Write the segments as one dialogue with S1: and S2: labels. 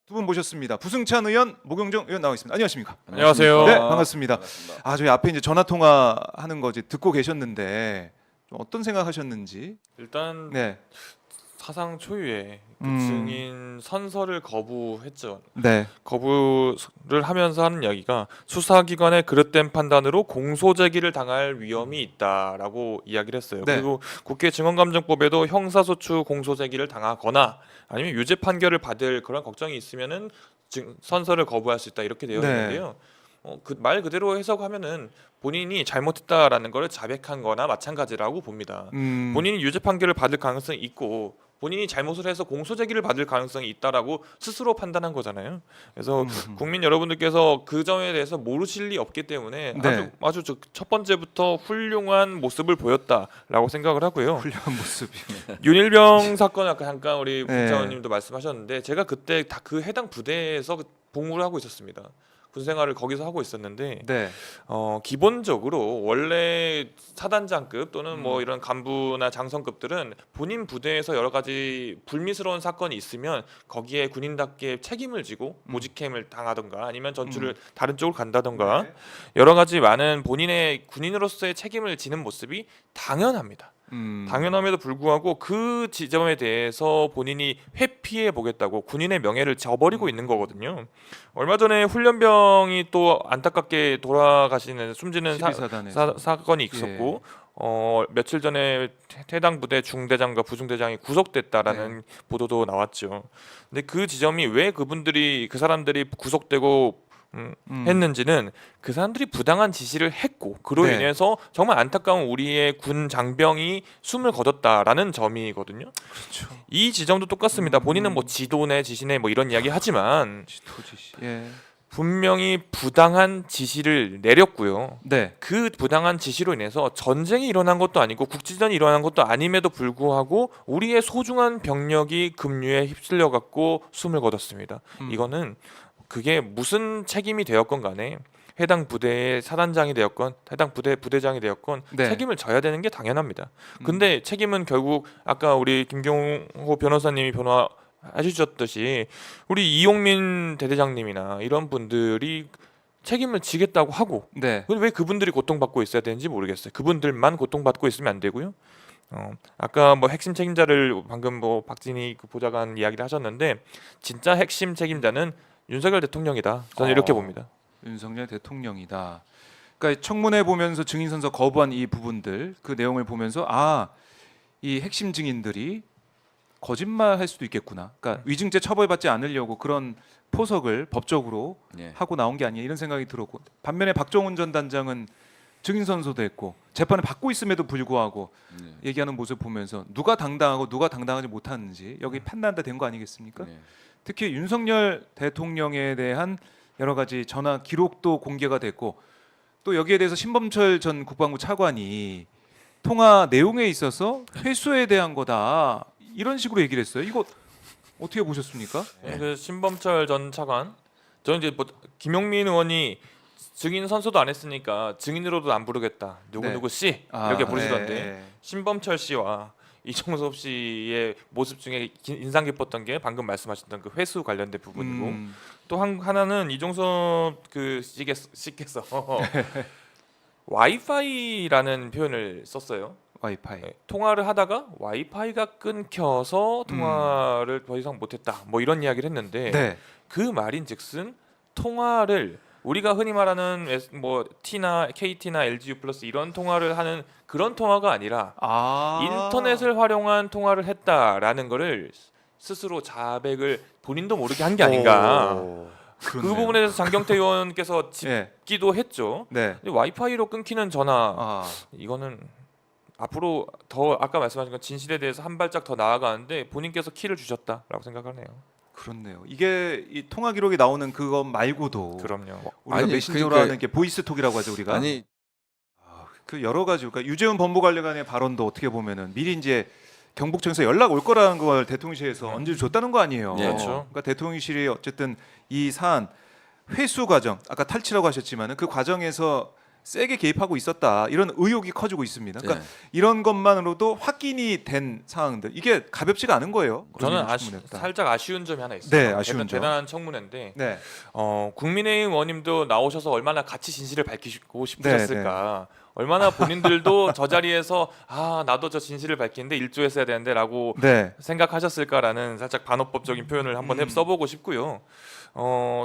S1: 두 분 모셨습니다. 부승찬 의원, 모경정 의원 나와 있습니다. 안녕하십니까?
S2: 안녕하세요.
S1: 네, 반갑습니다.
S3: 반갑습니다.
S1: 저희 앞에 이제 전화 통화하는 거 이제 듣고 계셨는데 좀 어떤 생각하셨는지.
S2: 일단
S1: 네,
S2: 사상 초유의 그
S1: 음.
S2: 증인 선서를 거부했죠.
S1: 네,
S2: 거부를 하면서 하는 이야기가 수사기관의 그릇된 판단으로 공소 제기를 당할 위험이 있다라고 이야기를 했어요.
S1: 네.
S2: 그리고 국회 증언감정법에도 형사소추 공소 제기를 당하거나 아니면 유죄 판결을 받을 그런 걱정이 있으면은 선서를 거부할 수 있다 이렇게 되어
S1: 네.
S2: 있는데요. 그 말 그대로 해석하면은 본인이 잘못했다라는 것을 자백한 거나 마찬가지라고 봅니다. 본인이 유죄 판결을 받을 가능성이 있고 본인이 잘못을 해서 공소 제기를 받을 가능성이 있다라고 스스로 판단한 거잖아요. 그래서 국민 여러분들께서 그 점에 대해서 모르실 리 없기 때문에
S1: 네.
S2: 아주 첫 번째부터 훌륭한 모습을 보였다라고 생각을 하고요.
S1: 훌륭한 모습이.
S2: 윤일병 사건 아까 잠깐 우리
S1: 네.
S2: 부장님도 말씀하셨는데 제가 그때 다 그 해당 부대에서 복무를 하고 있었습니다. 군 생활을 거기서 하고 있었는데
S1: 네,
S2: 기본적으로 원래 사단장급 또는 뭐 이런 간부나 장성급들은 본인 부대에서 여러 가지 불미스러운 사건이 있으면 거기에 군인답게 책임을 지고 모직행을 당하던가 아니면 전출을 다른 쪽으로 간다던가
S1: 네.
S2: 여러 가지 많은 본인의 군인으로서의 책임을 지는 모습이 당연합니다. 당연함에도 불구하고 그 지점에 대해서 본인이 회피해 보겠다고 군인의 명예를 저버리고 있는 거거든요. 얼마 전에 훈련병이 또 안타깝게 돌아가시는 숨지는
S1: 12사단에서.
S2: 사건이 있었고 며칠 전에 해당 부대 중대장과 부중대장이 구속됐다라는 보도도 나왔죠. 근데 그 지점이 왜 그 사람들이 구속되고 했는지는 그 사람들이 부당한 지시를 했고 그로
S1: 네.
S2: 인해서 정말 안타까운 우리의 군 장병이 숨을 거뒀다라는 점이거든요.
S1: 그렇죠.
S2: 이 지점도 똑같습니다. 본인은 뭐 지도네 지시네 뭐 이런 이야기 하지만
S1: 지도지시. 예.
S2: 분명히 부당한 지시를 내렸고요.
S1: 네.
S2: 그 부당한 지시로 인해서 전쟁이 일어난 것도 아니고 국지전이 일어난 것도 아님에도 불구하고 우리의 소중한 병력이 급류에 휩쓸려 갖고 숨을 거뒀습니다. 이거는 그게 무슨 책임이 되었건 간에 해당 부대의 사단장이 되었건 해당 부대 부대장이 되었건
S1: 네.
S2: 책임을 져야 되는 게 당연합니다. 근데 책임은 결국 아까 우리 김경호 변호사님이 해주셨듯이 우리 이용민 대대장님이나 이런 분들이 책임을 지겠다고 하고
S1: 네.
S2: 근데 왜 그분들이 고통받고 있어야 되는지 모르겠어요. 그분들만 고통받고 있으면 안 되고요. 아까 뭐 핵심 책임자를 방금 뭐 박진희 그 보좌관 이야기를 하셨는데 진짜 핵심 책임자는 윤석열 대통령이다. 저는 이렇게 봅니다.
S1: 윤석열 대통령이다. 그러니까 청문회 보면서 증인 선서 거부한 이 부분들 그 내용을 보면서 이 핵심 증인들이 거짓말할 수도 있겠구나. 그러니까 위증죄 처벌받지 않으려고 그런 포석을 법적으로
S3: 예.
S1: 하고 나온 게 아니냐 이런 생각이 들었고 반면에 박정훈 전 단장은 증인 선서도 했고 재판을 받고 있음에도 불구하고 얘기하는 모습 보면서 누가 당당하고 누가 당당하지 못하는지 여기 판단다 된 거 아니겠습니까?
S3: 네.
S1: 특히 윤석열 대통령에 대한 여러 가지 전화 기록도 공개가 됐고 또 여기에 대해서 신범철 전 국방부 차관이 통화 내용에 있어서 회수에 대한 거다 이런 식으로 얘기를 했어요. 이거 어떻게 보셨습니까?
S2: 그 신범철 전 차관, 저는 이제 뭐 김용민 의원이 증인 선서도 안 했으니까 증인으로도 안 부르겠다. 누구 씨 이렇게 부르시던데
S1: 네.
S2: 신범철 씨와 이종섭 씨의 모습 중에 인상 깊었던 게 방금 말씀하셨던 그 회수 관련된 부분이고 또 하나는 이종섭 그 씨께서 와이파이라는 표현을 썼어요.
S1: 와이파이.
S2: 네, 통화를 하다가 와이파이가 끊겨서 통화를 더 이상 못했다. 뭐 이런 이야기를 했는데
S1: 네.
S2: 그 말인즉슨 통화를 우리가 흔히 말하는 뭐 T나 KT나 LGU 플러스 이런 통화를 하는 그런 통화가 아니라 인터넷을 활용한 통화를 했다라는 거를 스스로 자백을 본인도 모르게 한 게 아닌가. 그 부분에 대해서 장경태 의원께서 짚기도 했죠.
S1: 네.
S2: 근데 와이파이로 끊기는 전화 이거는 앞으로 더 아까 말씀하신 건 진실에 대해서 한 발짝 더 나아가는데 본인께서 키를 주셨다라고 생각하네요.
S1: 그렇네요. 이게 이 통화 기록에 나오는 그것 말고도
S2: 그럼요.
S1: 우리가
S3: 아니,
S1: 메신저로
S3: 그러니까-
S1: 하는 게 보이스톡이라고 하죠 우리가.
S3: 아니
S1: 그 여러 가지 그러니까 유재훈 법무관리관의 발언도 어떻게 보면은 미리 이제 경북청에서 연락 올 거라는 걸 대통령실에서 언제 줬다는 거 아니에요.
S3: 네.
S2: 그렇죠.
S1: 그러니까 대통령실이 어쨌든 이 사안 회수 과정 아까 탈취라고 하셨지만은 그 과정에서 세게 개입하고 있었다 이런 의혹이 커지고 있습니다. 그러니까
S3: 네.
S1: 이런 것만으로도 확인이 된 상황들 이게 가볍지가 않은 거예요.
S2: 저는
S1: 청문회가.
S2: 살짝 아쉬운 점이 하나 있어요.
S1: 네, 아쉬운 점.
S2: 대단한 청문회인데
S1: 네.
S2: 국민의힘 의원님도 나오셔서 얼마나 같이 진실을 밝히고 싶으셨을까. 얼마나 본인들도 저 자리에서 나도 저 진실을 밝히는데 일조했어야 되는데라고
S1: 네.
S2: 생각하셨을까라는 살짝 반어법적인 표현을 한번 써보고 싶고요.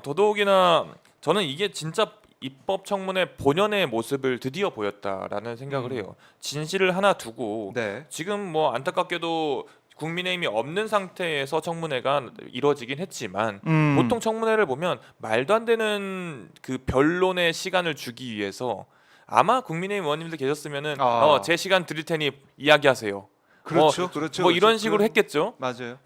S2: 더더욱이나 저는 이게 진짜 입법 청문회 본연의 모습을 드디어 보였다라는 생각을 해요. 진실을 하나 두고
S1: 네.
S2: 지금 뭐 안타깝게도 국민의힘이 없는 상태에서 청문회가 이루어지긴 했지만 보통 청문회를 보면 말도 안 되는 그 변론의 시간을 주기 위해서 아마 국민의힘 의원님들 계셨으면은 제 시간 드릴 테니 이야기하세요.
S1: 그렇죠. 그렇죠.
S2: 뭐 이런 식으로 했겠죠.
S1: 맞아요.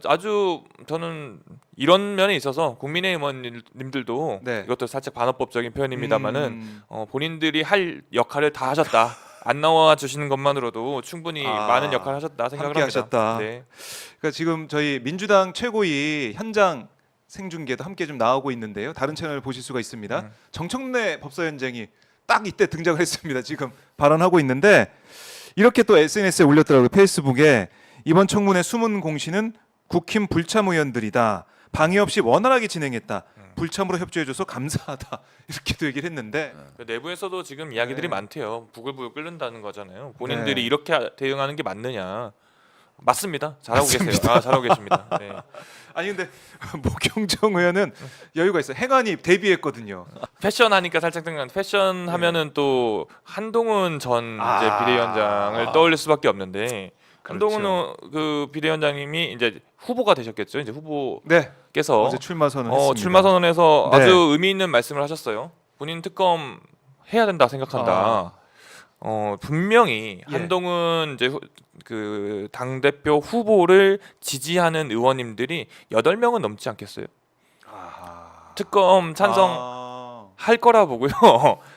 S2: 아주 저는 이런 면에 있어서 국민의힘 의원님들도
S1: 네.
S2: 이것도 살짝 반어법적인 표현입니다만은 본인들이 할 역할을 다 하셨다. 안 나와 주시는 것만으로도 충분히 많은 역할을 하셨다 생각을
S1: 함께
S2: 합니다.
S1: 하셨다.
S2: 네.
S1: 그러니까 지금 저희 민주당 최고위 현장 생중계도 함께 좀 나오고 있는데요. 다른 채널 보실 수가 있습니다. 정청래 법사위원장이 딱 이때 등장을 했습니다. 지금 발언하고 있는데 이렇게 또 SNS에 올렸더라고요. 페이스북에 이번 청문회 숨은 공신은 국힘 불참 의원들이다. 방해 없이 원활하게 진행했다. 불참으로 협조해줘서 감사하다. 이렇게도 얘기를 했는데
S2: 그 내부에서도 지금 이야기들이
S1: 네.
S2: 많대요. 부글부글 끓는다는 거잖아요. 본인들이
S1: 네.
S2: 이렇게 대응하는 게 맞느냐? 맞습니다. 잘하고 계세요. 잘하고 계십니다. 네.
S1: 아니 근데 모경정 의원은 여유가 있어요. 행안위 데뷔했거든요.
S2: 패션 하니까 살짝 생각난 패션 하면은 또 한동훈 전 이제 비대위원장을 떠올릴 수밖에 없는데 한동훈 그 비대위원장님이 이제 후보가 되셨겠죠. 이제
S1: 네.
S2: 후보께서
S1: 어제 출마 선언했습니다.
S2: 출마 선언에서
S1: 네.
S2: 아주 의미 있는 말씀을 하셨어요. 본인 특검 해야 된다 생각한다. 분명히
S1: 예.
S2: 한동훈 이제 그 당 대표 후보를 지지하는 의원님들이 8명은 넘지 않겠어요. 특검 찬성 할 거라 보고요.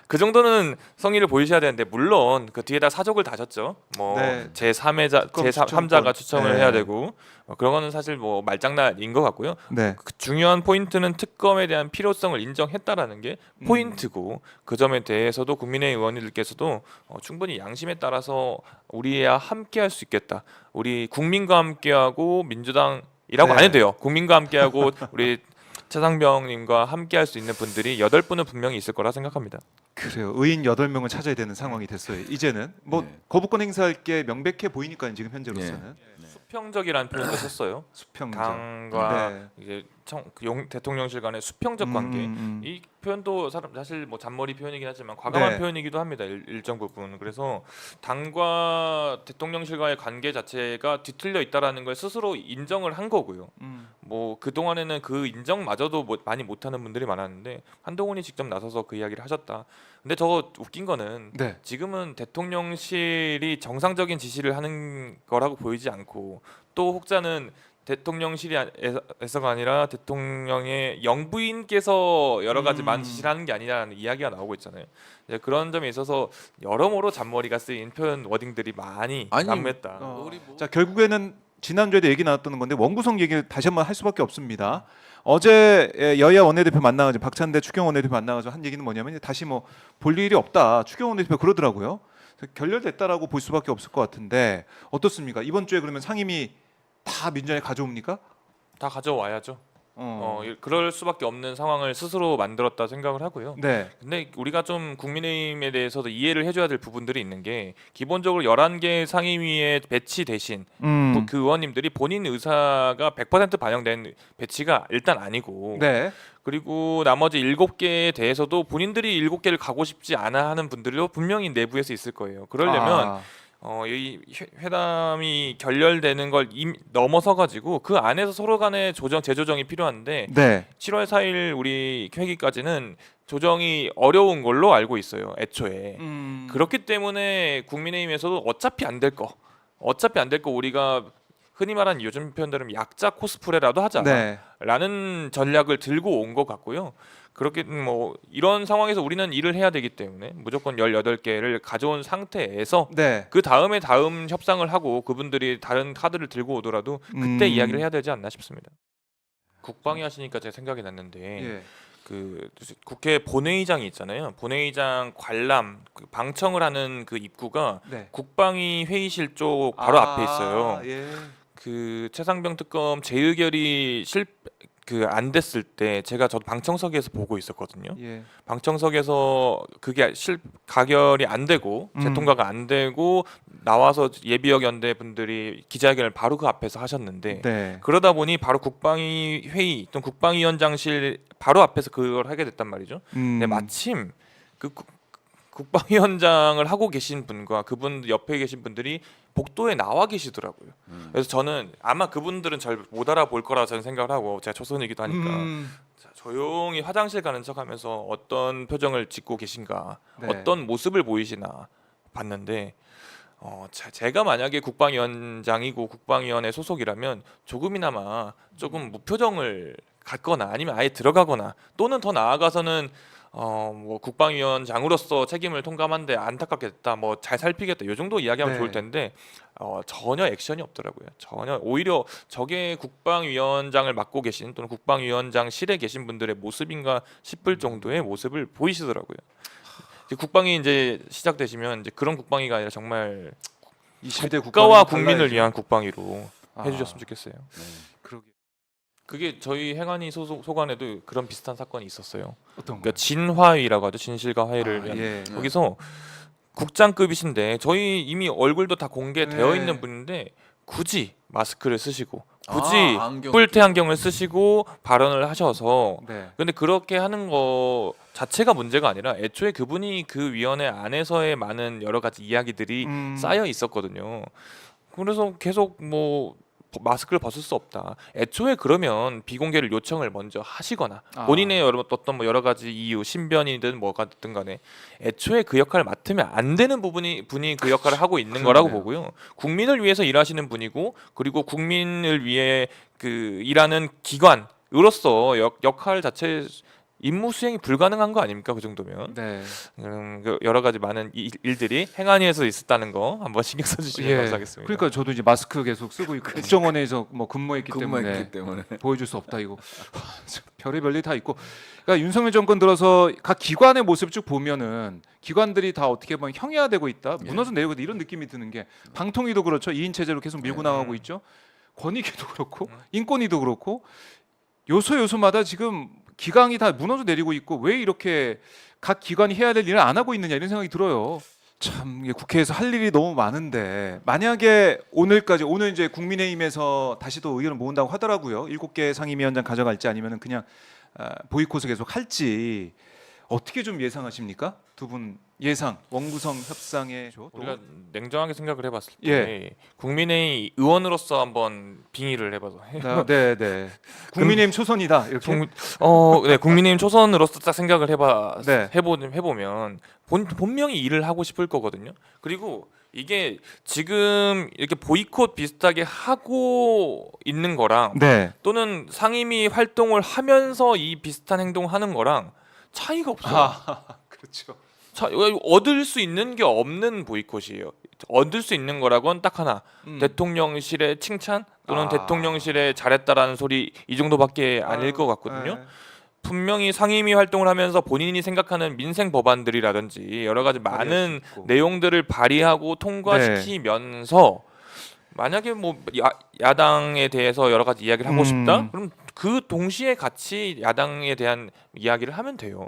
S2: 그 정도는 성의를 보이셔야 되는데 물론 그 뒤에다 사족을 다셨죠. 뭐
S1: 네.
S2: 제3자가
S1: 추천권.
S2: 추첨을
S1: 네.
S2: 해야 되고 그런 거는 사실 뭐 말장난인 것 같고요.
S1: 네.
S2: 그 중요한 포인트는 특검에 대한 필요성을 인정했다라는 게 포인트고 그 점에 대해서도 국민의힘 의원님들께서도 충분히 양심에 따라서 우리야 함께할 수 있겠다. 우리 국민과 함께하고 민주당이라고
S1: 네.
S2: 안 해도 돼요. 국민과 함께하고 우리 최상병님과 함께할 수 있는 분들이 8분은 분명히 있을 거라 생각합니다.
S1: 그래요. 의인 8명을 찾아야 되는 상황이 됐어요. 이제는 뭐
S3: 네.
S1: 거부권 행사할 게 명백해 보이니까요. 지금 현재로서는
S2: 수평적이라는 표현도 썼어요.
S1: 수평적.
S2: 당과
S1: 네.
S2: 이제 대통령실 간의 수평적 관계. 이 표현도 사실 뭐 잔머리 표현이긴 하지만 과감한
S1: 네.
S2: 표현이기도 합니다. 일정 부분. 그래서 당과 대통령실과의 관계 자체가 뒤틀려 있다라는 걸 스스로 인정을 한 거고요. 뭐 그 동안에는 그 인정마저도 많이 못하는 분들이 많았는데 한동훈이 직접 나서서 그 이야기를 하셨다. 근데 저 웃긴 거는
S1: 네.
S2: 지금은 대통령실이 정상적인 지시를 하는 거라고 보이지 않고 또 혹자는 대통령실에서가 아니라 대통령의 영부인께서 여러 가지 많은 지시를 하는 게 아니라는 이야기가 나오고 있잖아요. 이제 그런 점에 있어서 여러모로 잔머리가 쓰인 표현 워딩들이 많이 난무했다.
S1: 자 결국에는 지난주에도 얘기 나왔던 건데 원구성 얘기를 다시 한번 할 수밖에 없습니다. 어제 여야 원내대표 만나가지고 박찬대 추경 원내대표 만나가지고 한 얘기는 뭐냐면 다시 뭐 볼 일이 없다. 추경 원내대표 그러더라고요. 그래서 결렬됐다라고 볼 수밖에 없을 것 같은데 어떻습니까? 이번 주에 그러면 상임위 다 민주당에 가져옵니까?
S2: 다 가져와야죠. 그럴 수밖에 없는 상황을 스스로 만들었다 생각을 하고요.
S1: 네.
S2: 근데 우리가 좀 국민의힘에 대해서도 이해를 해줘야 될 부분들이 있는 게 기본적으로 11개 상임위에 배치 대신 그 의원님들이 본인 의사가 100% 반영된 배치가 일단 아니고
S1: 네.
S2: 그리고 나머지 7개에 대해서도 본인들이 7개를 가고 싶지 않아 하는 분들도 분명히 내부에서 있을 거예요. 그러려면 이 회담이 결렬되는 걸 넘어서 가지고 그 안에서 서로 간의 재조정이 필요한데
S1: 네.
S2: 7월 4일 우리 회기까지는 조정이 어려운 걸로 알고 있어요. 애초에. 그렇기 때문에 국민의힘에서도 어차피 안 될 거 우리가 흔히 말하는 요즘 표현대로 약자 코스프레라도 하자
S1: 네.
S2: 라는 전략을 들고 온 것 같고요. 그렇게 뭐 이런 상황에서 우리는 일을 해야 되기 때문에 무조건 18개를 가져온 상태에서
S1: 네.
S2: 그 다음 협상을 하고 그분들이 다른 카드를 들고 오더라도 그때 이야기를 해야 되지 않나 싶습니다. 국방위 하시니까 제가 생각이 났는데
S1: 예.
S2: 그 국회 본회의장이 있잖아요. 본회의장 관람 그 방청을 하는 그 입구가
S1: 네.
S2: 국방위 회의실 쪽 바로 앞에 있어요.
S1: 예.
S2: 그 최상병 특검 재의결이 안 됐을 때 저도 방청석에서 보고 있었거든요.
S1: 예.
S2: 방청석에서 그게 가결이 안 되고 재통과가 안 되고 나와서 예비역 연대 분들이 기자회견을 바로 그 앞에서 하셨는데
S1: 네.
S2: 그러다 보니 바로 국방위 회의 또는 국방위원장실 바로 앞에서 그걸 하게 됐단 말이죠. 근데 마침 그 국방위원장을 하고 계신 분과 그분 옆에 계신 분들이 복도에 나와 계시더라고요. 그래서 저는 아마 그분들은 절 못 알아볼 거라 저는 생각을 하고 제가 초선이기도 하니까 자, 조용히 화장실 가는 척하면서 어떤 표정을 짓고 계신가,
S1: 네.
S2: 어떤 모습을 보이시나 봤는데 제가 만약에 국방위원장이고 국방위원회 소속이라면 조금이나마 조금 무표정을 갖거나 아니면 아예 들어가거나 또는 더 나아가서는 뭐 국방위원장으로서 책임을 통감한데 안타깝게 됐다, 뭐 잘 살피겠다, 요 정도 이야기하면
S1: 네.
S2: 좋을 텐데 전혀 액션이 없더라고요. 전혀 오히려 저게 국방위원장을 맡고 계신 또는 국방위원장실에 계신 분들의 모습인가 싶을 정도의 모습을 보이시더라고요. 이제 국방위 이제 시작되시면 이제 그런 국방위가 아니라 정말
S1: 21대
S2: 국가와 국민을 위한 국방위로 해주셨으면 좋겠어요.
S1: 그러게.
S2: 그게 저희 행안위 소관에도 그런 비슷한 사건이 있었어요.
S1: 어떤 거?
S2: 그러니까 진화위라고 하죠. 진실과 화해를 위한.
S1: 예.
S2: 거기서 국장급이신데 저희 이미 얼굴도 다 공개되어
S1: 네.
S2: 있는 분인데 굳이 마스크를 쓰시고 굳이
S3: 안경
S2: 뿔테 안경을 쓰시고 발언을 하셔서
S1: 네.
S2: 근데 그렇게 하는 거 자체가 문제가 아니라 애초에 그분이 그 위원회 안에서의 많은 여러 가지 이야기들이 쌓여 있었거든요. 그래서 계속 뭐 마스크를 벗을 수 없다. 애초에 그러면 비공개를 요청을 먼저 하시거나 본인의 어떤 뭐 여러 가지 이유, 신변이든 뭐가 됐든 간에 애초에 그 역할을 맡으면 안 되는 분이 그 역할을 하고 있는 거라고 보고요. 국민을 위해서 일하시는 분이고 그리고 국민을 위해 그 일하는 기관으로서 역할 자체 임무 수행이 불가능한 거 아닙니까? 그 정도면.
S1: 네.
S2: 그 여러 가지 많은 일들이 행안위에서 있었다는 거 한번 신경 써주시면 감사하겠습니다.
S1: 그러니까 저도 이제 마스크 계속 쓰고 있고 국정원에서 뭐 근무했기 때문에 보여줄 수 없다 이거. 별의별 일 다 있고. 그러니까 윤석열 정권 들어서 각 기관의 모습 쭉 보면은 기관들이 다 어떻게 보면 형해화되고 있다, 무너져 내리고 있다, 이런 느낌이 드는 게 방통위도 그렇죠. 2인 체제로 계속 밀고 나가고 있죠. 권익위도 그렇고 인권위도 그렇고 요소마다 지금 기강이 다 무너져 내리고 있고 왜 이렇게 각 기관이 해야 될 일을 안 하고 있느냐 이런 생각이 들어요. 참 이게 국회에서 할 일이 너무 많은데 만약에 오늘 이제 국민의힘에서 다시 또 의견을 모은다고 하더라고요. 7개 상임위원장 가져갈지 아니면은 그냥 보이콧을 계속 할지 어떻게 좀 예상하십니까? 두 분 예상 원구성 협상에
S2: 우리가 냉정하게 생각을 해봤을 때
S1: 예.
S2: 국민의 의원으로서 한번 빙의를 해봐서
S1: 네. 국민의힘 초선이다 이렇게.
S2: 네, 국민의힘 초선으로서 딱 생각을
S1: 네.
S2: 해보면 본명이 일을 하고 싶을 거거든요. 그리고 이게 지금 이렇게 보이콧 비슷하게 하고 있는 거랑
S1: 네.
S2: 또는 상임위 활동을 하면서 이 비슷한 행동을 하는 거랑 차이가 없어요.
S1: 그렇죠.
S2: 얻을 수 있는 게 없는 보이콧이에요. 얻을 수 있는 거라고는 딱 하나. 대통령실의 칭찬 또는 대통령실의 잘했다라는 소리 이 정도밖에 아닐 것 같거든요. 분명히 상임위 활동을 하면서 본인이 생각하는 민생 법안들이라든지 여러 가지 많은 내용들을 발의하고 통과시키면서 만약에 뭐 야당에 대해서 여러 가지 이야기를 하고 싶다? 그럼 그 동시에 같이 야당에 대한 이야기를 하면 돼요.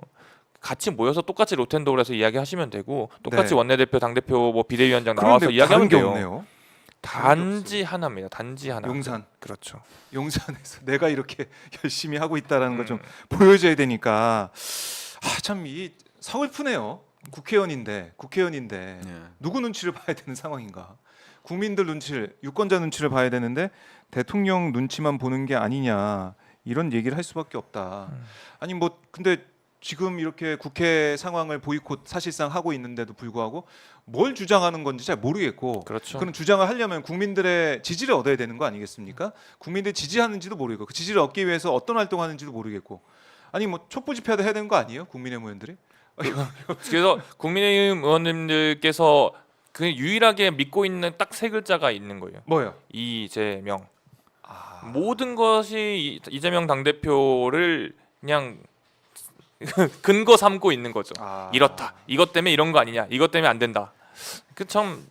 S2: 같이 모여서 똑같이 로텐도를 해서 이야기하시면 되고 똑같이
S1: 네.
S2: 원내대표, 당대표, 뭐 비대위원장 나와서 이야기하면 돼요.
S1: 없네요.
S2: 단지 하나입니다. 단지 하나.
S1: 용산.
S2: 그렇죠.
S1: 용산에서 내가 이렇게 열심히 하고 있다라는 걸 좀 보여줘야 되니까 참 이 서글프네요. 국회의원인데 누구 눈치를 봐야 되는 상황인가? 국민들 눈치를, 유권자 눈치를 봐야 되는데 대통령 눈치만 보는 게 아니냐 이런 얘기를 할 수밖에 없다. 아니 뭐 근데 지금 이렇게 국회 상황을 보이콧 사실상 하고 있는데도 불구하고 뭘 주장하는 건지 잘 모르겠고
S2: 그렇죠.
S1: 그런 주장을 하려면 국민들의 지지를 얻어야 되는 거 아니겠습니까? 국민들이 지지하는지도 모르겠고 그 지지를 얻기 위해서 어떤 활동하는지도 모르겠고 아니 뭐 촛불 집회도 해야 되는 거 아니에요? 국민의힘 의원들이?
S2: 그래서 국민의힘 의원님들께서 그 유일하게 믿고 있는 딱 세 글자가 있는 거예요.
S1: 뭐요?
S2: 이재명. 모든 것이 이재명 당대표를 그냥 근거 삼고 있는 거죠.
S1: 아.
S2: 이렇다. 이것 때문에 이런 거 아니냐. 이것 때문에 안 된다. 그 참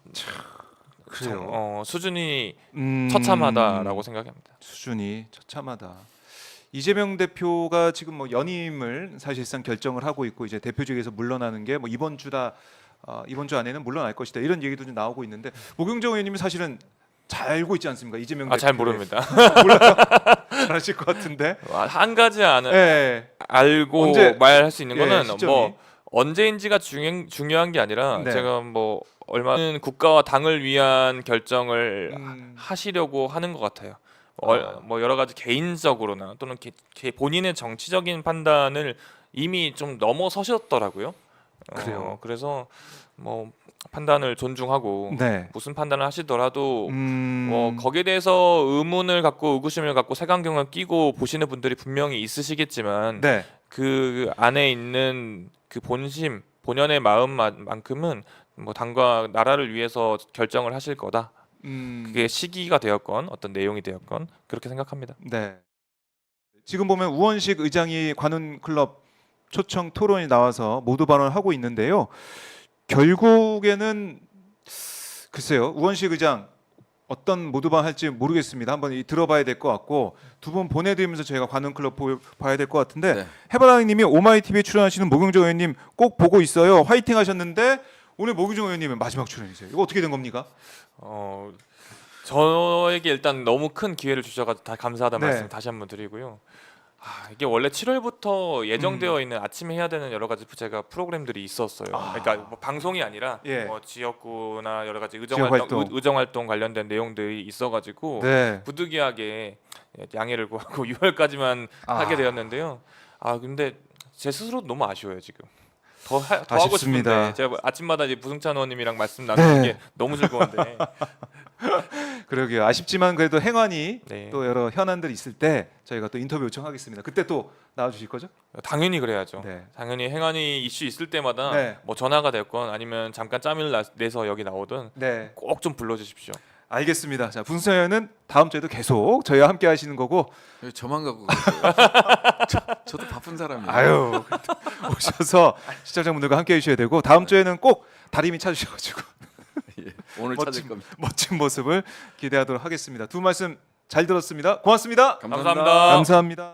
S1: 그래요.
S2: 수준이 처참하다라고 생각합니다.
S1: 수준이 처참하다. 이재명 대표가 지금 뭐 연임을 사실상 결정을 하고 있고 이제 대표직에서 물러나는 게 뭐 이번 주다 이번 주 안에는 물러날 것이다 이런 얘기도 좀 나오고 있는데 모경정 의원님이 사실은 잘 알고 있지 않습니까? 이재명 대표.
S2: 잘 모릅니다.
S1: 몰라요. 잘하실 것 같은데.
S2: 한 가지
S1: 네.
S2: 알고
S1: 언제-
S2: 말할 수 있는
S1: 예,
S2: 거는
S1: 시점이.
S2: 뭐 언제인지가 중요한 게 아니라
S1: 네.
S2: 제가 뭐 얼마는 국가와 당을 위한 결정을
S1: 음.
S2: 하시려고 하는 것 같아요. 뭐 여러 가지 개인적으로나 또는 본인의 정치적인 판단을 이미 좀 넘어서셨더라고요.
S1: 그래요.
S2: 그래서 뭐 판단을 존중하고
S1: 네.
S2: 무슨 판단을 하시더라도
S1: 음.
S2: 뭐 거기에 대해서 의문을 갖고 의구심을 갖고 색안경을 끼고 보시는 분들이 분명히 있으시겠지만
S1: 네.
S2: 그 안에 있는 그 본심, 본연의 마음만큼은 뭐 당과 나라를 위해서 결정을 하실 거다. 그게 시기가 되었건 어떤 내용이 되었건 그렇게 생각합니다.
S1: 네. 지금 보면 우원식 의장이 관훈 클럽 초청 토론이 나와서 모두 발언하고 있는데요. 결국에는 글쎄요. 우원식 의장 어떤 모두방 할지 모르겠습니다. 한번 들어봐야 될 것 같고 두 분 보내드리면서 저희가 관훈 클럽 봐야 될 것 같은데
S3: 네.
S1: 해바라기님이 오마이TV에 출연하시는 모경정 의원님 꼭 보고 있어요. 화이팅 하셨는데 오늘 모경정 의원님은 마지막 출연이세요. 이거 어떻게 된 겁니까?
S2: 저에게 일단 너무 큰 기회를 주셔가지고 다 감사하다는
S1: 네.
S2: 말씀 다시 한번 드리고요. 이게 원래 7월부터 예정되어 있는 아침에 해야 되는 여러 가지 제가 프로그램들이 있었어요. 그러니까 뭐 방송이 아니라
S1: 예.
S2: 뭐 지역구나 여러 가지
S1: 지역활동.
S2: 의정활동 관련된 내용들이 있어가지고
S1: 네.
S2: 부득이하게 양해를 구하고 6월까지만 하게 되었는데요. 근데 제 스스로도 너무 아쉬워요 지금. 더 하고
S1: 아쉽습니다.
S2: 싶은데 제가 아침마다 이제 부승찬 의원님이랑 말씀 나누는 게 너무 즐거운데
S1: 그러게요. 아쉽지만 그래도 행안이
S2: 네.
S1: 또 여러 현안들이 있을 때 저희가 또 인터뷰 요청하겠습니다. 그때 또 나와주실 거죠?
S2: 당연히 그래야죠.
S1: 네.
S2: 당연히 행안위 이슈 있을 때마다
S1: 네.
S2: 뭐 전화가 됐건 아니면 잠깐 짬을 내서 여기 나오든
S1: 네.
S2: 꼭 좀 불러주십시오.
S1: 알겠습니다. 자, 분수찬 의원은 다음 주에도 계속 저희와 함께 하시는 거고
S3: 왜 저만 갖고 가세요? 저도 바쁜 사람이에요.
S1: 아유 오셔서 시청자분들과 함께 해주셔야 되고 다음 주에는 꼭 다리미 찾으셔가지고
S3: 예, 오늘 찾을 겁니다.
S1: 멋진 모습을 기대하도록 하겠습니다. 두 말씀 잘 들었습니다. 고맙습니다.
S2: 감사합니다.
S1: 감사합니다.